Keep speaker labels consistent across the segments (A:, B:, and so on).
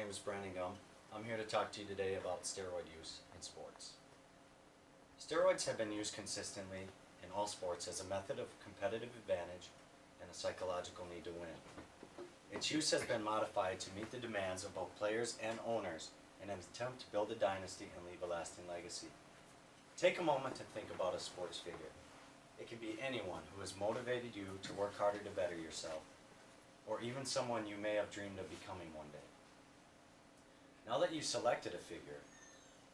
A: name is Brandon Gum. I'm here to talk to you today about steroid use in sports. Steroids have been used consistently in all sports as a method of competitive advantage and a psychological need to win. Its use has been modified to meet the demands of both players and owners in an attempt to build a dynasty and leave a lasting legacy. Take a moment to think about a sports figure. It can be anyone who has motivated you to work harder to better yourself, or even someone you may have dreamed of becoming one day. Now that you've selected a figure,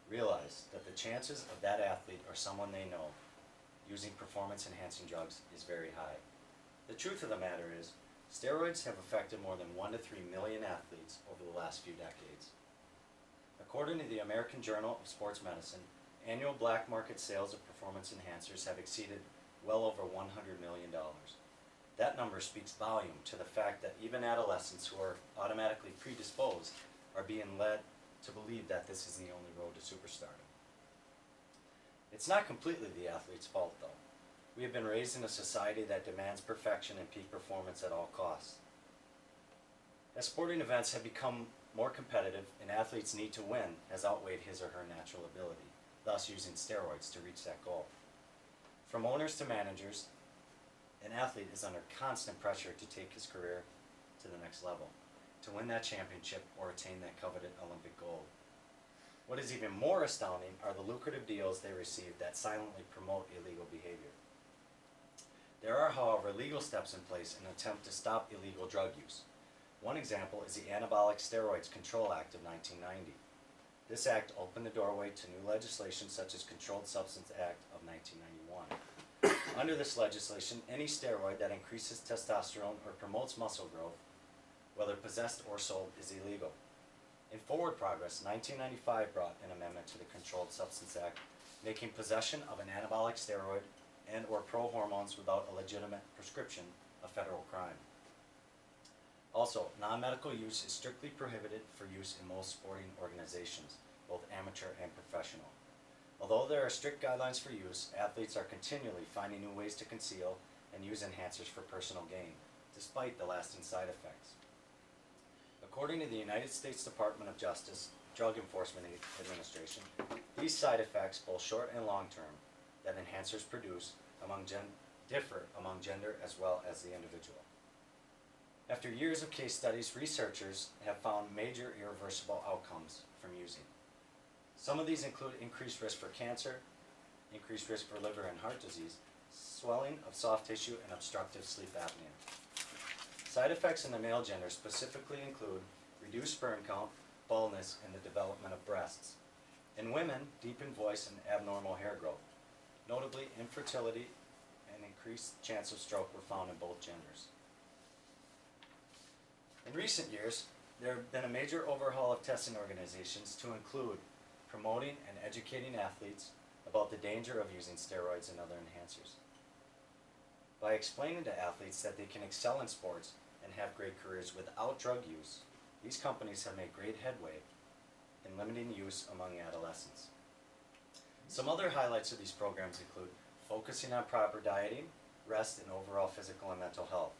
A: realize that the chances of that athlete or someone they know using performance-enhancing drugs is very high. The truth of the matter is, steroids have affected more than 1 to 3 million athletes over the last few decades. According to the American Journal of Sports Medicine, annual black market sales of performance enhancers have exceeded well over $100 million. That number speaks volume to the fact that even adolescents who are automatically predisposed are being led to believe that this is the only road to superstardom. It's not completely the athlete's fault, though. We have been raised in a society that demands perfection and peak performance at all costs. As sporting events have become more competitive, an athlete's need to win has outweighed his or her natural ability, thus using steroids to reach that goal. From owners to managers, an athlete is under constant pressure to take his career to the next level, to win that championship or attain that coveted Olympic gold. What is even more astounding are the lucrative deals they receive that silently promote illegal behavior. There are, however, legal steps in place in an attempt to stop illegal drug use. One example is the Anabolic Steroids Control Act of 1990. This act opened the doorway to new legislation such as Controlled Substance Act of 1991. Under this legislation, any steroid that increases testosterone or promotes muscle growth, whether possessed or sold, is illegal. In forward progress, 1995 brought an amendment to the Controlled Substance Act, making possession of an anabolic steroid and or pro-hormones without a legitimate prescription a federal crime. Also, non-medical use is strictly prohibited for use in most sporting organizations, both amateur and professional. Although there are strict guidelines for use, athletes are continually finding new ways to conceal and use enhancers for personal gain, despite the lasting side effects. According to the United States Department of Justice Drug Enforcement Administration, these side effects, both short and long term, that enhancers produce differ among gender as well as the individual. After years of case studies, researchers have found major irreversible outcomes from using. Some of these include increased risk for cancer, increased risk for liver and heart disease, swelling of soft tissue, and obstructive sleep apnea. Side effects in the male gender specifically include reduced sperm count, baldness, and the development of breasts. In women, deepened voice and abnormal hair growth. Notably, infertility and increased chance of stroke were found in both genders. In recent years, there have been a major overhaul of testing organizations to include promoting and educating athletes about the danger of using steroids and other enhancers. By explaining to athletes that they can excel in sports and have great careers without drug use, these companies have made great headway in limiting use among adolescents. Some other highlights of these programs include focusing on proper dieting, rest, and overall physical and mental health.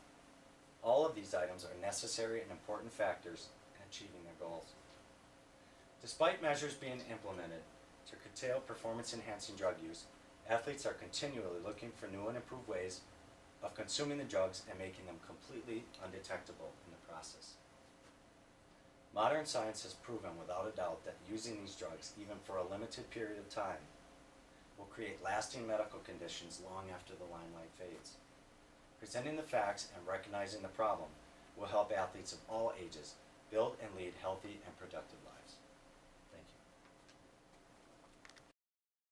A: All of these items are necessary and important factors in achieving their goals. Despite measures being implemented to curtail performance-enhancing drug use, athletes are continually looking for new and improved ways of consuming the drugs and making them completely undetectable in the process. Modern science has proven without a doubt that using these drugs, even for a limited period of time, will create lasting medical conditions long after the limelight fades. Presenting the facts and recognizing the problem will help athletes of all ages build and lead healthy and productive lives.